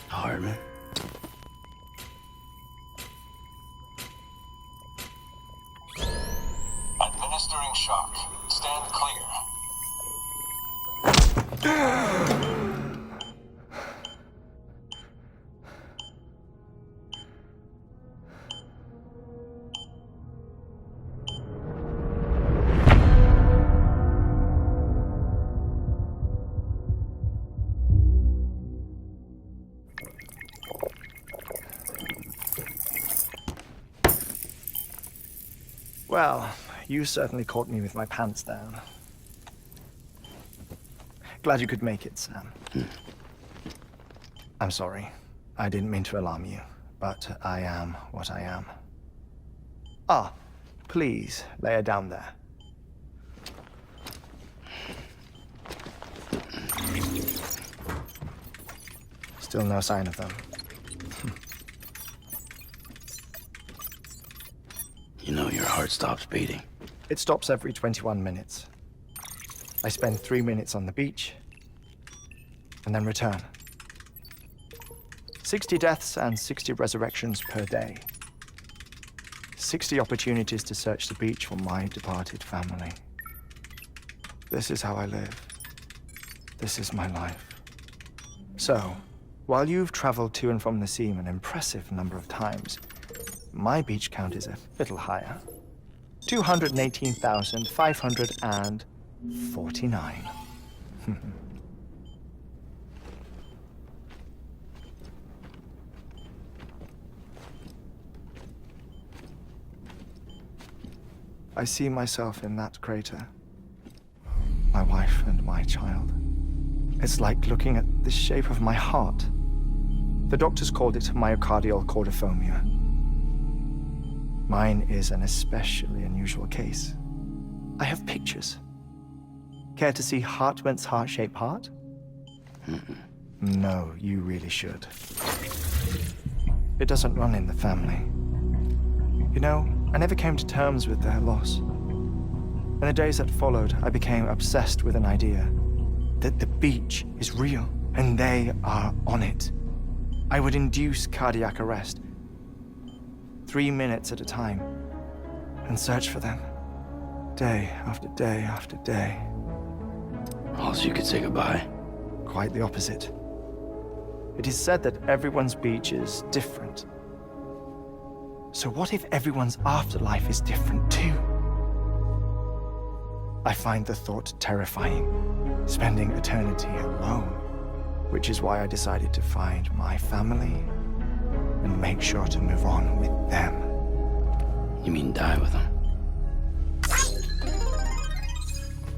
Hardman. Administering shock. Stand clear. Well, you certainly caught me with my pants down. Glad you could make it, Sam. I'm sorry. I didn't mean to alarm you, but I am what I am. Ah, please, lay her down there. Still no sign of them. You know your heart stops beating. It stops every 21 minutes. I spend 3 minutes on the beach, and then return. 60 deaths and 60 resurrections per day. 60 opportunities to search the beach for my departed family. This is how I live. This is my life. So, while you've traveled to and from the sea an impressive number of times, my beach count is a little higher. 218,549. I see myself in that crater. My wife and my child. It's like looking at the shape of my heart. The doctors called it myocardial cordiformia. Mine is an especially unusual case. I have pictures. Care to see Hartman's heart-shaped heart? No, you really should. It doesn't run in the family. You know, I never came to terms with their loss. In the days that followed, I became obsessed with an idea that the beach is real and they are on it. I would induce cardiac arrest, 3 minutes at a time, and search for them, day after day after day. Also, you could say goodbye. Quite the opposite. It is said that everyone's beach is different. So what if everyone's afterlife is different too? I find the thought terrifying, spending eternity alone, which is why I decided to find my family and make sure to move on with them. You mean die with them?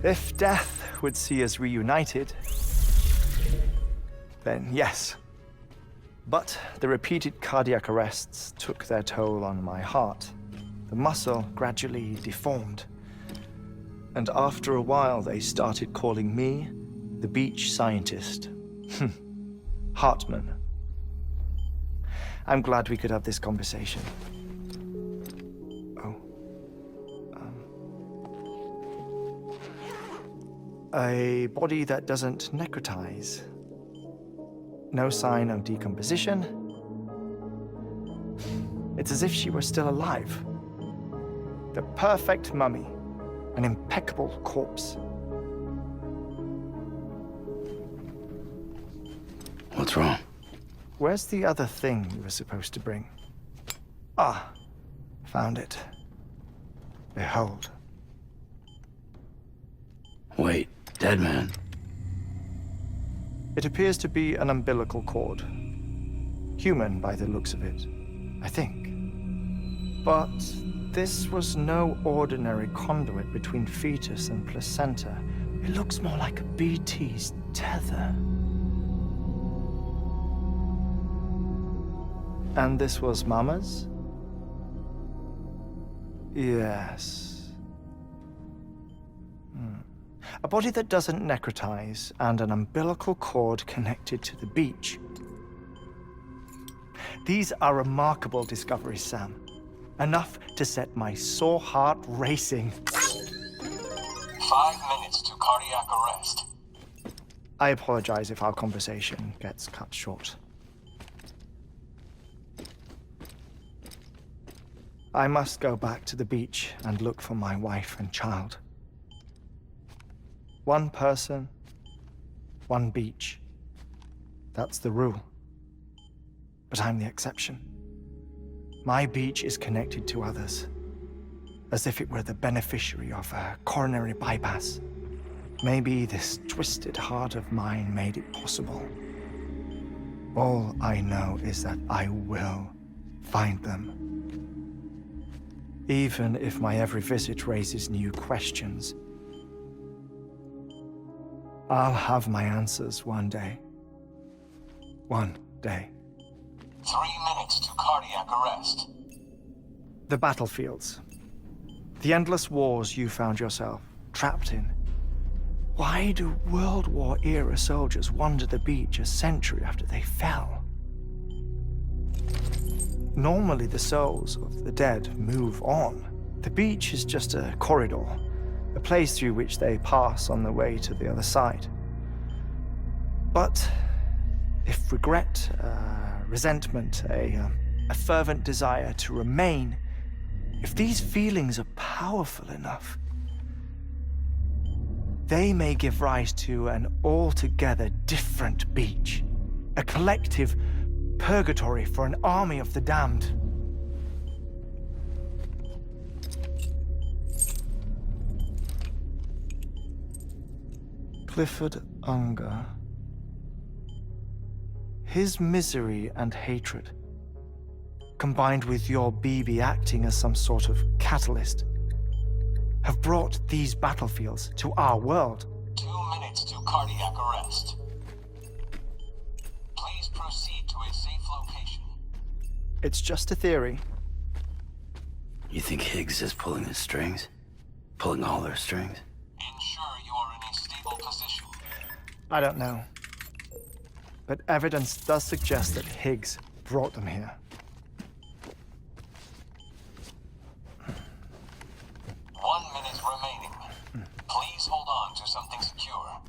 If death would see us reunited, then yes. But the repeated cardiac arrests took their toll on my heart. The muscle gradually deformed. And after a while, they started calling me the beach scientist. Hartman. I'm glad we could have this conversation. Oh. A body that doesn't necrotize. No sign of decomposition. It's as if she were still alive. The perfect mummy. An impeccable corpse. What's wrong? Where's the other thing you were supposed to bring? Ah, found it. Behold. Wait, dead man. It appears to be an umbilical cord. Human by the looks of it, I think. But this was no ordinary conduit between fetus and placenta. It looks more like a BT's tether. And this was Mama's? Yes. A body that doesn't necrotize, and an umbilical cord connected to the beach. These are remarkable discoveries, Sam. Enough to set my sore heart racing. 5 minutes to cardiac arrest. I apologize if our conversation gets cut short. I must go back to the beach and look for my wife and child. One person, one beach. That's the rule. But I'm the exception. My beach is connected to others, as if it were the beneficiary of a coronary bypass. Maybe this twisted heart of mine made it possible. All I know is that I will find them. Even if my every visit raises new questions, I'll have my answers one day. One day. 3 minutes to cardiac arrest. The battlefields. The endless wars you found yourself trapped in. Why do World War-era soldiers wander the beach a century after they fell? Normally, the souls of the dead move on. The beach is just a corridor, a place through which they pass on the way to the other side. But if regret, resentment, a fervent desire to remain, if these feelings are powerful enough, they may give rise to an altogether different beach, a collective purgatory for an army of the damned. Clifford Unger. His misery and hatred, combined with your BB acting as some sort of catalyst, have brought these battlefields to our world. 2 minutes to cardiac arrest. Please proceed to a safe location. It's just a theory. You think Higgs is pulling the strings? Pulling all their strings? Ensure you are in a stable position. I don't know. But evidence does suggest that Higgs brought them here. 1 minute remaining. Please hold on to something secure.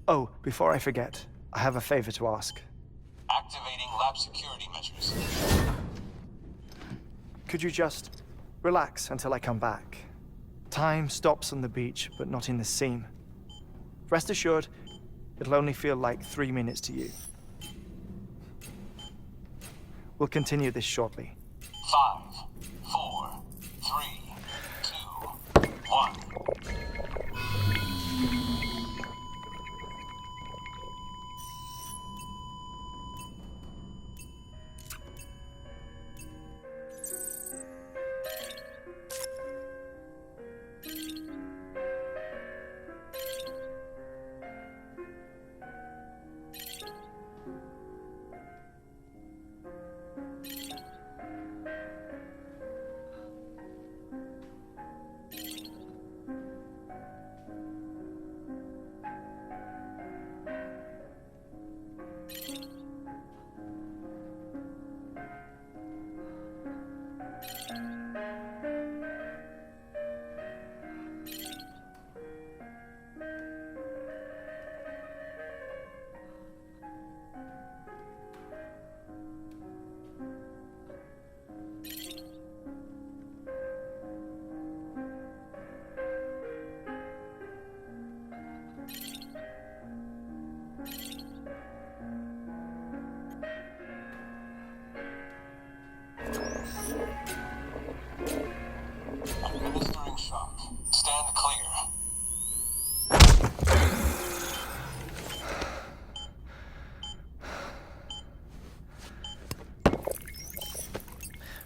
Oh, before I forget, I have a favor to ask. Activating lab security measures. Could you just relax until I come back? Time stops on the beach, but not in the scene. Rest assured, it'll only feel like 3 minutes to you. We'll continue this shortly. 5, 4, 3, 2, 1.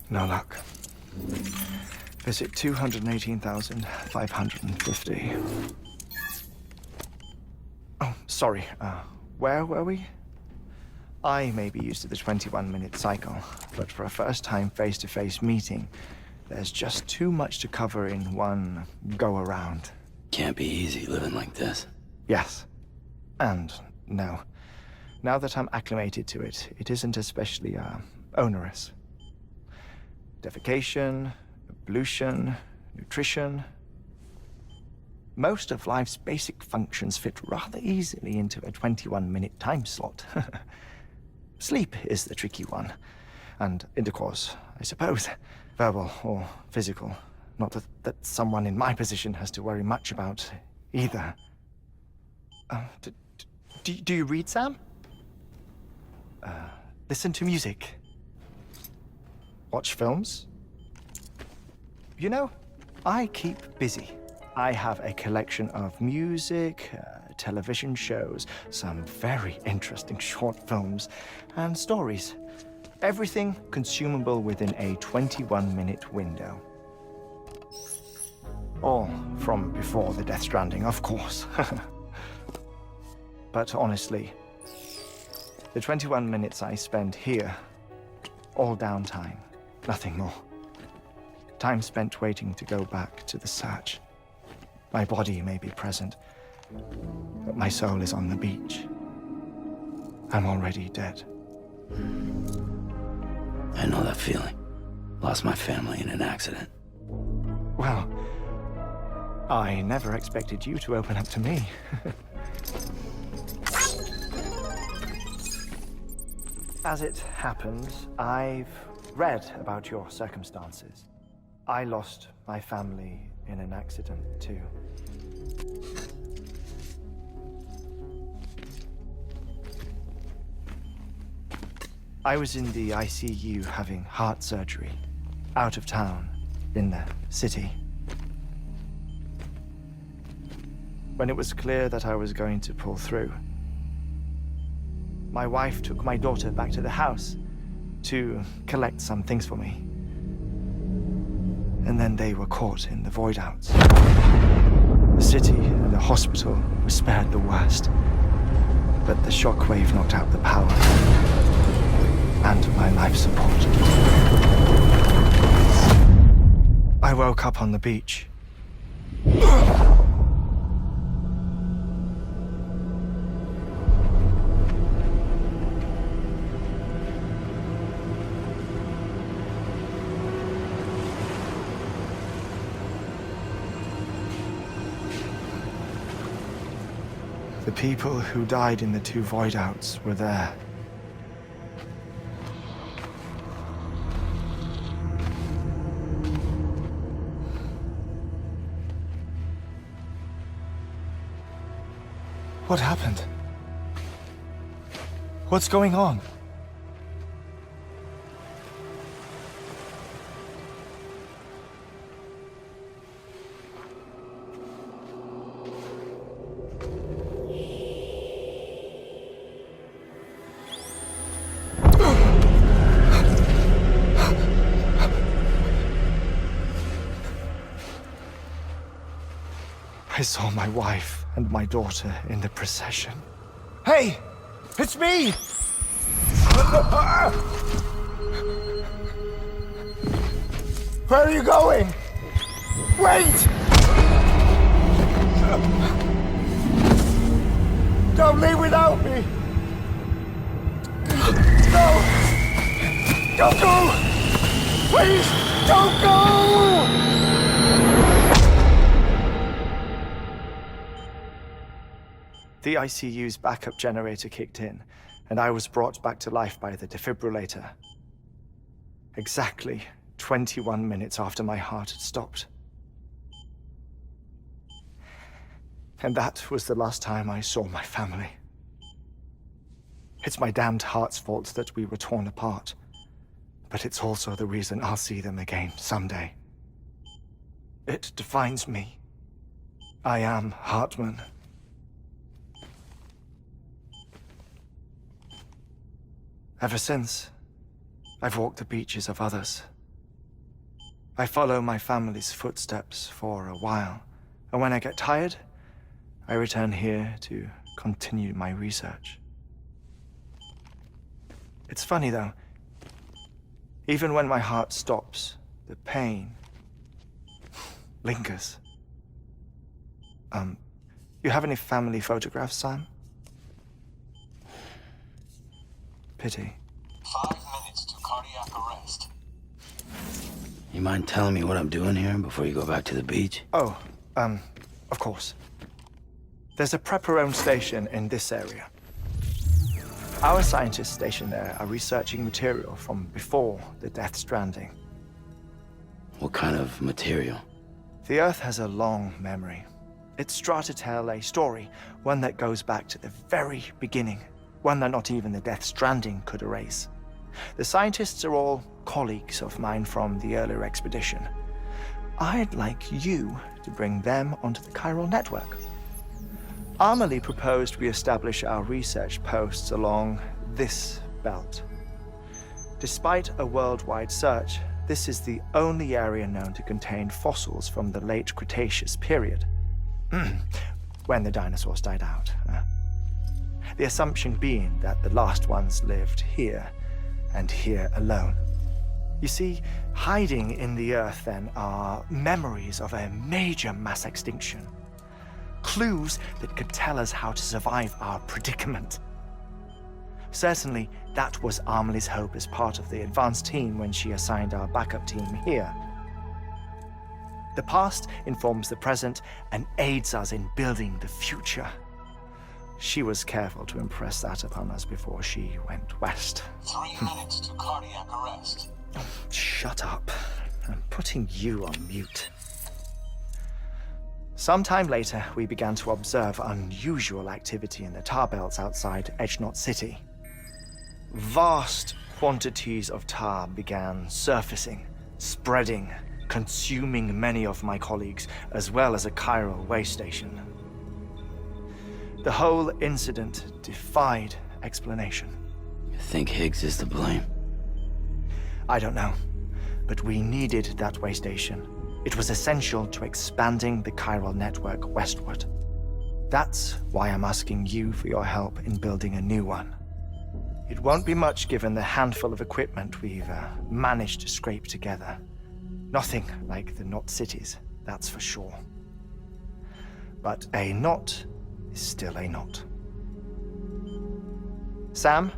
No luck. Visit 218,550. Oh, sorry. Where were we? I may be used to the 21-minute cycle, but for a first-time face-to-face meeting, there's just too much to cover in one go-around. Can't be easy living like this. Yes. And no. Now that I'm acclimated to it, it isn't especially, onerous. Defecation, ablution, nutrition. Most of life's basic functions fit rather easily into a 21-minute time slot. Sleep is the tricky one. And intercourse, I suppose. Verbal or physical. Not that someone in my position has to worry much about either. Do you read, Sam? Listen to music. Watch films. You know, I keep busy. I have a collection of music, television shows, some very interesting short films, and stories. Everything consumable within a 21-minute window. All from before the Death Stranding, of course. But honestly, the 21 minutes I spend here, all downtime, nothing more. Time spent waiting to go back to the search. My body may be present, but my soul is on the beach. I'm already dead. I know that feeling. Lost my family in an accident. Well, I never expected you to open up to me. As it happens, I've read about your circumstances. I lost my family in an accident, too. I was in the ICU having heart surgery, out of town, in the city. When it was clear that I was going to pull through, my wife took my daughter back to the house to collect some things for me. And then they were caught in the void-outs. The city and the hospital were spared the worst, but the shockwave knocked out the power and my life support. I woke up on the beach. The people who died in the two void-outs were there. What happened? What's going on? I saw my wife and my daughter in the procession. Hey! It's me! Where are you going? Wait! Don't leave without me! No! Don't go! Please, don't go! The ICU's backup generator kicked in, and I was brought back to life by the defibrillator. Exactly 21 minutes after my heart had stopped. And that was the last time I saw my family. It's my damned heart's fault that we were torn apart, but it's also the reason I'll see them again someday. It defines me. I am Hartman. Ever since, I've walked the beaches of others I follow my family's footsteps for a while, and when I get tired, I return here to continue my research. It's funny though, even when my heart stops, the pain lingers. You have any family photographs, Sam? Pity. 5 minutes to cardiac arrest. You mind telling me what I'm doing here before you go back to the beach? Oh, of course. There's a prepper-owned station in this area. Our scientists stationed there are researching material from before the Death Stranding. What kind of material? The Earth has a long memory. It's trying to tell a story, one that goes back to the very beginning, one that not even the Death Stranding could erase. The scientists are all colleagues of mine from the earlier expedition. I'd like you to bring them onto the chiral network. Amelie proposed we establish our research posts along this belt. Despite a worldwide search, this is the only area known to contain fossils from the late Cretaceous period, when the dinosaurs died out. The assumption being that the last ones lived here, and here alone. You see, hiding in the Earth then are memories of a major mass extinction. Clues that could tell us how to survive our predicament. Certainly, that was Amelie's hope as part of the advanced team when she assigned our backup team here. The past informs the present and aids us in building the future. She was careful to impress that upon us before she went west. 3 minutes to cardiac arrest. Oh, shut up. I'm putting you on mute. Sometime later, we began to observe unusual activity in the tar belts outside Edgenot City. Vast quantities of tar began surfacing, spreading, consuming many of my colleagues, as well as a chiral way station. The whole incident defied explanation. You think Higgs is to blame? I don't know, but we needed that way station. It was essential to expanding the chiral network westward. That's why I'm asking you for your help in building a new one. It won't be much given the handful of equipment we've managed to scrape together. Nothing like the knot cities, that's for sure. But a knot is still a knot. Sam,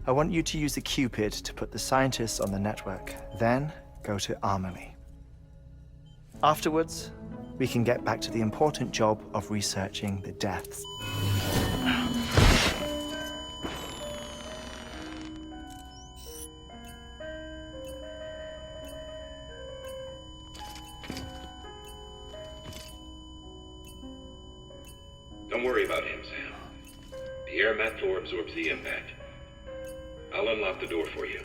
I want you to use the Cupid to put the scientists on the network, then go to Amelie. Afterwards, we can get back to the important job of researching the deaths. Don't worry about him, Sam. The air mat floor absorbs the impact. I'll unlock the door for you.